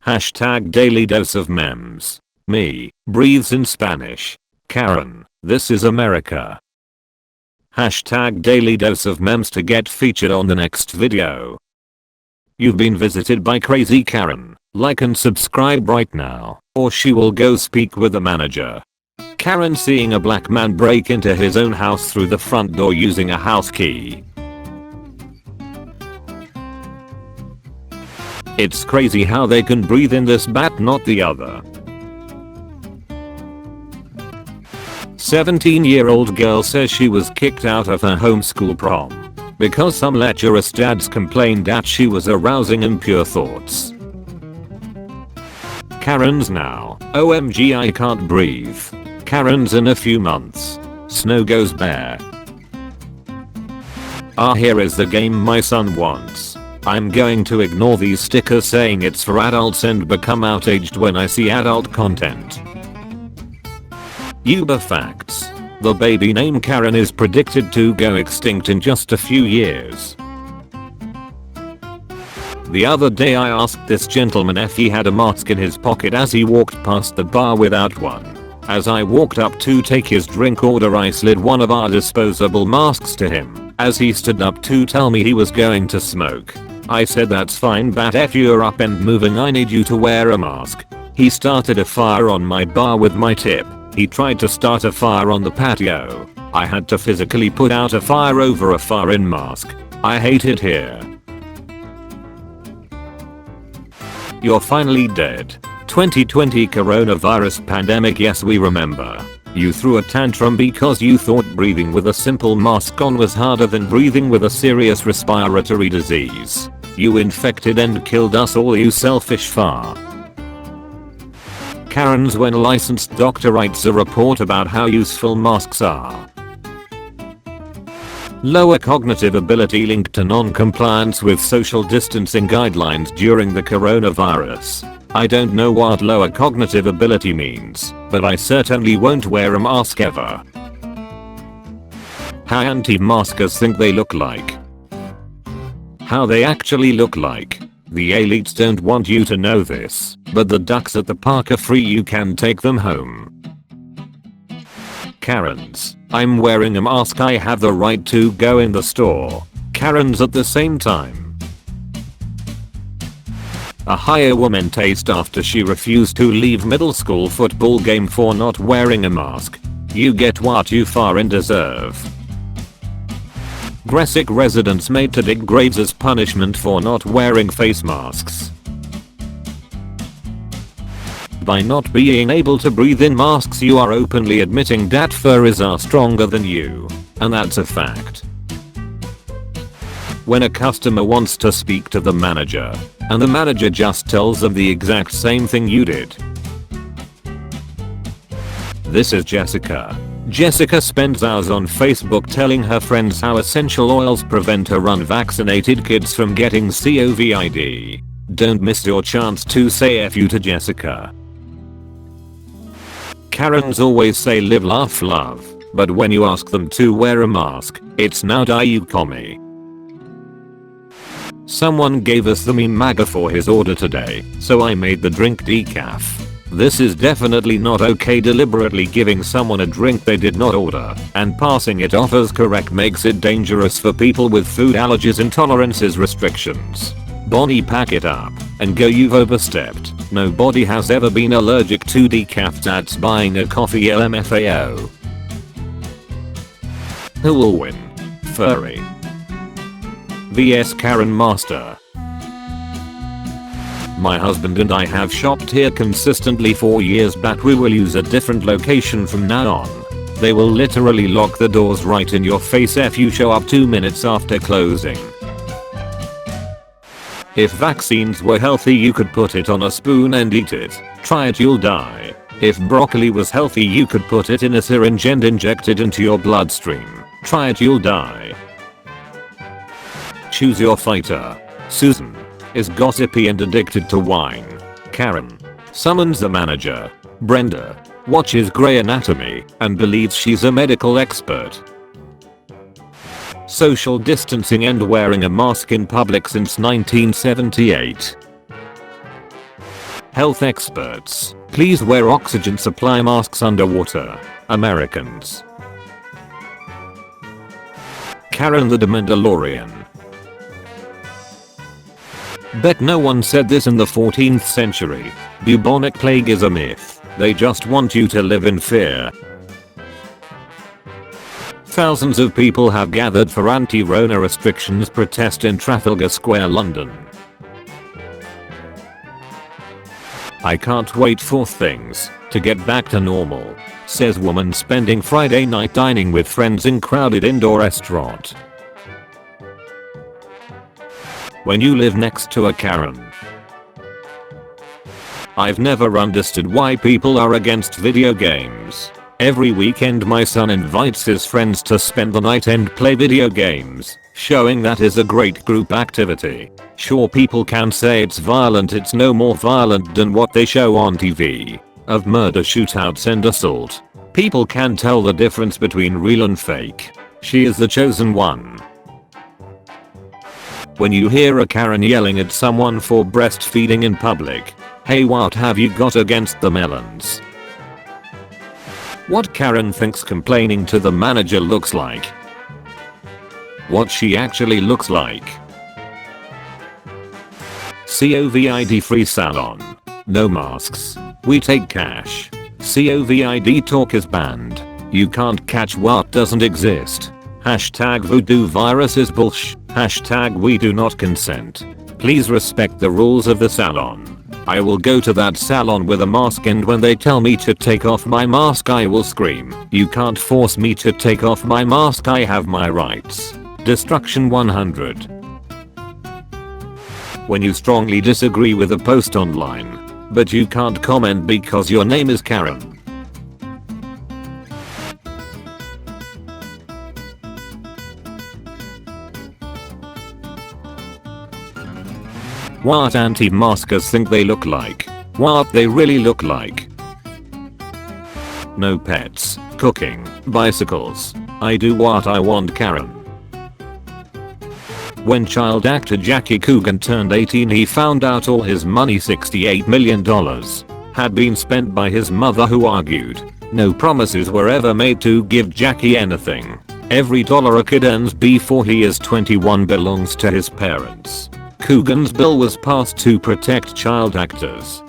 Hashtag daily dose of memes. Me, breathes in Spanish. Karen, this is America. Hashtag daily dose of memes to get featured on the next video. You've been visited by crazy Karen. Like and subscribe right now, or she will go speak with the manager. Karen seeing a black man break into his own house through the front door using a house key. It's crazy how they can breathe in this bat not the other. 17-year-old girl says she was kicked out of her homeschool prom because some lecherous dads complained that she was arousing impure thoughts. Karen's now, OMG I can't breathe. Karen's in a few months. Snow goes bare. Here is the game my son wants. I'm going to ignore these stickers saying it's for adults and become outraged when I see adult content. Uber facts. The baby named Karen is predicted to go extinct in just a few years. The other day I asked this gentleman if he had a mask in his pocket as he walked past the bar without one. As I walked up to take his drink order I slid one of our disposable masks to him as he stood up to tell me he was going to smoke. I said that's fine but if you're up and moving I need you to wear a mask. He started a fire on my bar with my tip. He tried to start a fire on the patio. I had to physically put out a fire over a foreign mask. I hate it here. You're finally dead. 2020 coronavirus pandemic, yes we remember. You threw a tantrum because you thought breathing with a simple mask on was harder than breathing with a serious respiratory disease. You infected and killed us all, you selfish far. Karen's when a licensed doctor writes a report about how useful masks are. Lower cognitive ability linked to non-compliance with social distancing guidelines during the coronavirus. I don't know what lower cognitive ability means, but I certainly won't wear a mask ever. How anti-maskers think they look like. How they actually look like. The elites don't want you to know this, but the ducks at the park are free, you can take them home. Karens, I'm wearing a mask, I have the right to go in the store. Karens at the same time. A higher woman tased after she refused to leave middle school football game for not wearing a mask. You get what you fucking deserve. Gressick residents made to dig graves as punishment for not wearing face masks. By not being able to breathe in masks you are openly admitting that furries are stronger than you. And that's a fact. When a customer wants to speak to the manager, and the manager just tells them the exact same thing you did. This is Jessica. Jessica spends hours on Facebook telling her friends how essential oils prevent her unvaccinated kids from getting COVID. Don't miss your chance to say F you to Jessica. Karens always say live laugh love, but when you ask them to wear a mask, it's now die you commie. Someone gave us the meme MAGA for his order today, so I made the drink decaf. This is definitely not okay. Deliberately giving someone a drink they did not order and passing it off as correct makes it dangerous for people with food allergies, intolerances, restrictions. Bonnie, pack it up and go, you've overstepped. Nobody has ever been allergic to decaf, that's buying a coffee LMFAO. Who will win? Furry vs Karen Master. My husband and I have shopped here consistently for years, but we will use a different location from now on. They will literally lock the doors right in your face if you show up 2 minutes after closing. If vaccines were healthy you could put it on a spoon and eat it. Try it, you'll die. If broccoli was healthy you could put it in a syringe and inject it into your bloodstream. Try it, you'll die. Choose your fighter. Susan is gossipy and addicted to wine. Karen summons the manager. Brenda watches Grey Anatomy and believes she's a medical expert. Social distancing and wearing a mask in public since 1978. Health experts, please wear oxygen supply masks underwater. Americans. Karen the Mandalorian. Bet no one said this in the 14th century. Bubonic plague is a myth. They just want you to live in fear. Thousands of people have gathered for anti-Rona restrictions protest in Trafalgar Square, London. I can't wait for things to get back to normal, says woman spending Friday night dining with friends in crowded indoor restaurant. When you live next to a Karen. I've never understood why people are against video games. Every weekend my son invites his friends to spend the night and play video games, showing that is a great group activity. Sure, people can say it's violent, it's no more violent than what they show on TV, of murder, shootouts and assault. People can tell the difference between real and fake. She is the chosen one. When you hear a Karen yelling at someone for breastfeeding in public, hey, what have you got against the melons? What Karen thinks complaining to the manager looks like. What she actually looks like. COVID free salon. No masks. We take cash. COVID talk is banned. You can't catch what doesn't exist. Hashtag voodoo virus is bullsh. Hashtag we do not consent. Please respect the rules of the salon. I will go to that salon with a mask, and when they tell me to take off my mask I will scream. You can't force me to take off my mask, I have my rights. Destruction 100. When you strongly disagree with a post online, but you can't comment because your name is Karen. What anti-maskers think they look like. What they really look like. No pets, cooking, bicycles. I do what I want, Karen. When child actor Jackie Coogan turned 18, he found out all his money, $68 million, had been spent by his mother, who argued no promises were ever made to give Jackie anything. Every dollar a kid earns before he is 21 belongs to his parents. Coogan's bill was passed to protect child actors.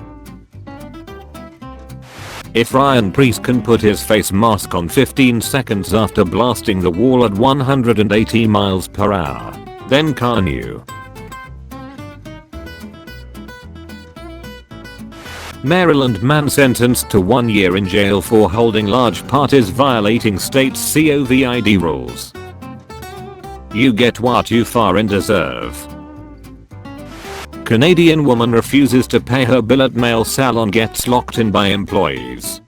If Ryan Priest can put his face mask on 15 seconds after blasting the wall at 180 miles per hour, then can you? Maryland man sentenced to 1 year in jail for holding large parties violating state's COVID rules. You get what you fucking deserve. Canadian woman refuses to pay her bill at nail salon, gets locked in by employees.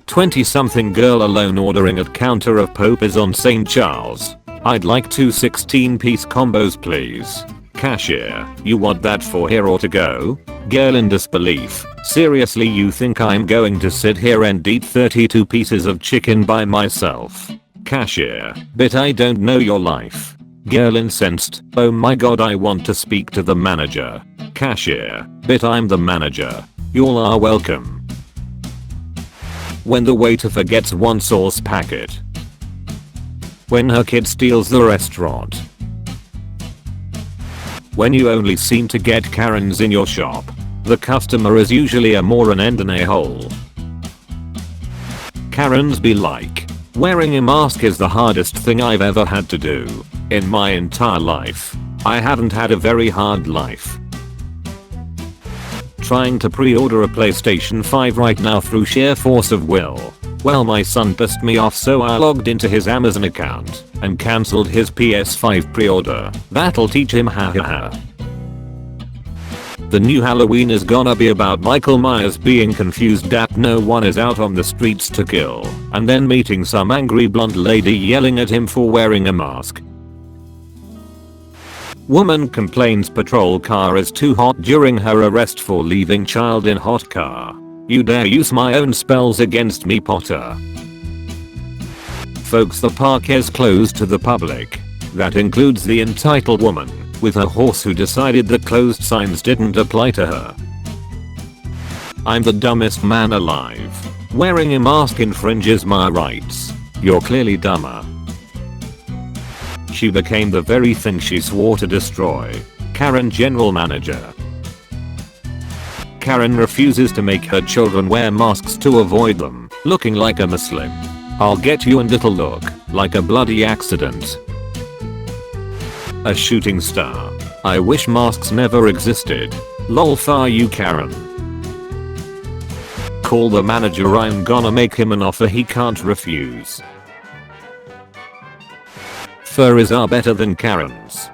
20-something girl alone ordering at counter of Pope's on St. Charles. I'd like 2 16-piece combos please. Cashier, you want that for here or to go? Girl in disbelief. Seriously, you think I'm going to sit here and eat 32 pieces of chicken by myself? Cashier, but I don't know your life. Girl incensed. Oh my god, I want to speak to the manager. Cashier, but I'm the manager. Y'all are welcome. When the waiter forgets one sauce packet. When her kid steals the restaurant. When you only seem to get Karens in your shop. The customer is usually a moron and an a-hole. Karens be like, wearing a mask is the hardest thing I've ever had to do. In my entire life. I haven't had a very hard life. Trying to pre-order a PlayStation 5 right now through sheer force of will. Well, my son pissed me off, so I logged into his Amazon account and cancelled his PS5 pre-order. That'll teach him ha. The new Halloween is gonna be about Michael Myers being confused that no one is out on the streets to kill, and then meeting some angry blonde lady yelling at him for wearing a mask. Woman complains patrol car is too hot during her arrest for leaving child in hot car. You dare use my own spells against me, Potter. Folks, the park is closed to the public. That includes the entitled woman. with a horse who decided that closed signs didn't apply to her. I'm the dumbest man alive. Wearing a mask infringes my rights. You're clearly dumber. She became the very thing she swore to destroy. Karen general manager. Karen refuses to make her children wear masks to avoid them looking like a Muslim. I'll get you and it'll look like a bloody accident. A shooting star. I wish masks never existed. Lol, far you Karen. Call the manager, I'm gonna make him an offer he can't refuse. Furries are better than Karens.